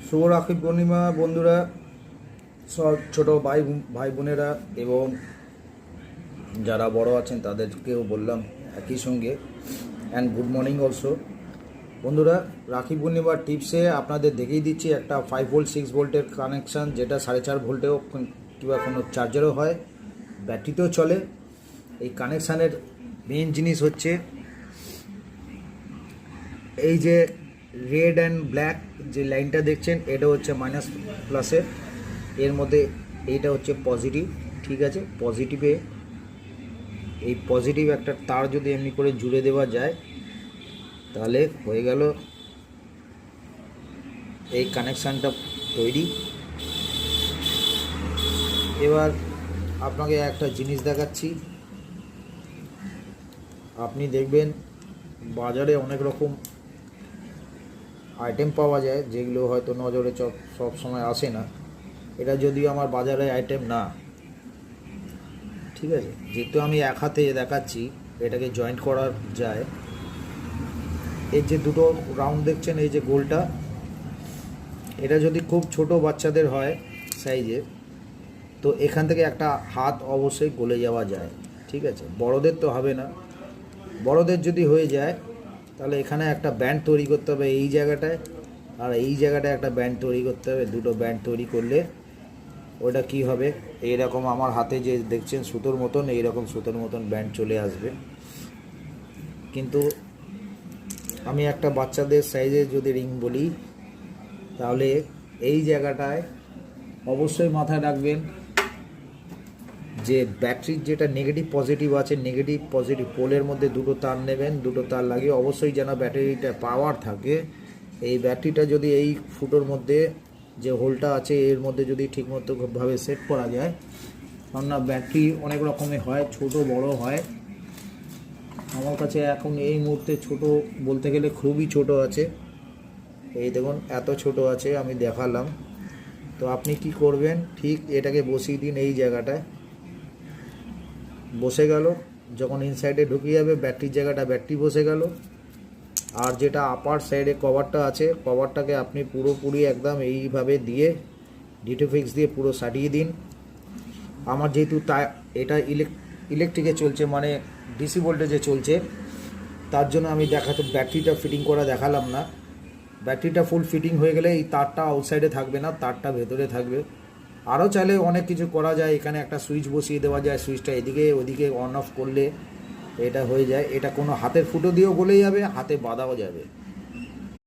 শুভ রাখি পূর্ণিমা বন্ধুরা, সব ছোটো ভাই ভাই বোনেরা এবং যারা বড় আছেন তাদেরকেও বললাম একই সঙ্গে অ্যান্ড গুড মর্নিং অলসো। বন্ধুরা, রাখি পূর্ণিমার টিপসে আপনাদের দেখিয়ে দিচ্ছি একটা 5 ভোল্ট 6 ভোল্টের কানেকশান, যেটা 4.5 ভোল্টেও কিংবা কোনো চার্জারও হয়, ব্যাটারিতেও চলে। এই কানেকশানের মেন জিনিস হচ্ছে এই যে রেড অ্যান্ড ব্ল্যাক যে লাইনটা দেখছেন, এটা হচ্ছে মাইনাস প্লাসের, এর মধ্যে এইটা হচ্ছে পজিটিভ। ঠিক আছে, পজিটিভে এই পজিটিভ একটা তার যদি এমনি করে জুড়ে দেওয়া যায় তাহলে হয়ে গেল এই কানেকশানটা তৈরি। এবার আপনাকে একটা জিনিস দেখাচ্ছি। আপনি দেখবেন বাজারে অনেক রকম আইটেম পাওয়া যায় যেগুলো হয়তো নজরে সব সময় আসে না। এটা যদিও আমার বাজারে আইটেম না, ঠিক আছে, যেহেতু আমি এক হাতে দেখাচ্ছি এটাকে জয়েন্ট করা যায়। এর যে দুটো রাউন্ড দেখছেন, এই যে গোলটা, এটা যদি খুব ছোট বাচ্চাদের হয় সাইজের, তো এখান থেকে একটা হাত অবশ্যই গলে যাওয়া যায়। ঠিক আছে, বড়দের তো হবে না। বড়দের যদি হয়ে যায় তাহলে এখানে একটা ব্যান্ড তৈরি করতে হবে এই জায়গাটায়, আর এই জায়গাটায় একটা ব্যান্ড তৈরি করতে হবে। দুটো ব্যান্ড তৈরি করলে ওটা কি হবে, এইরকম আমার হাতে যে দেখছেন সুতোর মতন, এইরকম সুতোর মতন ব্যান্ড চলে আসবে। কিন্তু আমি একটা বাচ্চাদের সাইজে যদি রিং বলি, তাহলে এই জায়গাটায় অবশ্যই মাথায় রাখবেন যে ব্যাটারির যেটা নেগেটিভ পজিটিভ আছে, নেগেটিভ পজিটিভ পোলের মধ্যে দুটো তার নেবেন, দুটো তার লাগিয়ে অবশ্যই যেন ব্যাটারিটা পাওয়ার থাকে। এই ব্যাটারিটা যদি এই ফুটোর মধ্যে যে হোলটা আছে এর মধ্যে যদি ঠিকমতোভাবে সেট করা যায়, কেননা ব্যাটারি অনেক রকমের হয়, ছোট বড় হয়। আমার কাছে এখন এই মুহূর্তে ছোট বলতে গেলে খুবই ছোট আছে। এই দেখুন এত ছোট আছে, আমি দেখালাম। তো আপনি কি করবেন, ঠিক এটাকে বসিয়ে দিন এই জায়গাটায়। বসে গেল, যখন ইনসাইডে ঢুকে যাবে ব্যাটারির জায়গাটা, ব্যাটারি বসে গেল। আর যেটা আপার সাইডে কভারটা আছে, কভারটাকে আপনি পুরোপুরি একদম এইভাবে দিয়ে ডিটোফিক্স দিয়ে পুরো সাটিয়ে দিন। আমার যেহেতু এটা ইলেকট্রিকে চলছে, মানে ডিসি ভোল্টেজে চলছে, তার জন্য আমি ব্যাটারিটা ফিটিং করা দেখালাম না। ব্যাটারিটা ফুল ফিটিং হয়ে গেলে এই তারটা আউটসাইডে থাকবে না, তারটা ভেতরে থাকবে। আরও চাইলে অনেক কিছু করা যায়, এখানে একটা সুইচ বসিয়ে দেওয়া যায়, সুইচটা এদিকে ওদিকে অন অফ করলে এটা হয়ে যায়। এটা কোনো হাতের ফুটো দিয়েও গলে যাবে, হাতে বাঁধাও যাবে।